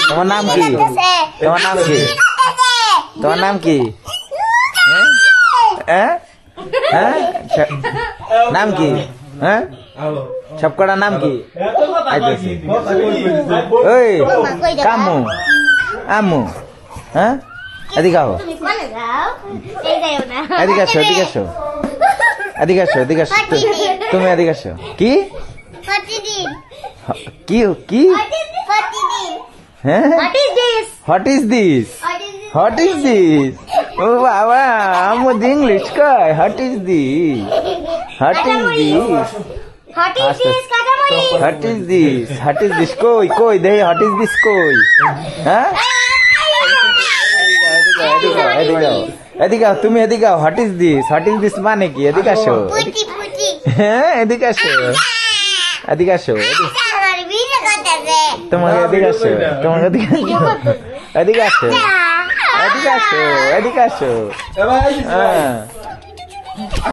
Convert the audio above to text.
তোমার নাম কি? তোমার নাম কি? তোমার নাম কি? নাম কি? হ্যাঁ সব কটার নাম কি? ওই কামু আমু হ্যাঁ এদিকে আও, এদিকে আসো, এদিকে আসো, এদিকে আসো, এদিকে আসো, তুমি এদিকে আসো। কি কি কি হ্যাঁ what is this? What is this? ও বাবা আমার ইংলিশ কয় what is this? What is this? What is this? What is this? কই কই দেই হোয়াট ইজ দিস কই? হ্যাঁ এদিকে তুমি এদিকে what is this? What is this মানে কি? এদিকে আসো, হ্যাঁ এদিকে আসো, এদিকে আসো, তোমাকে এদিকে আসো, তোমাকে এদিকে এদিকে আসো, এদিকে আসো, এদিকে আসো, হ্যাঁ।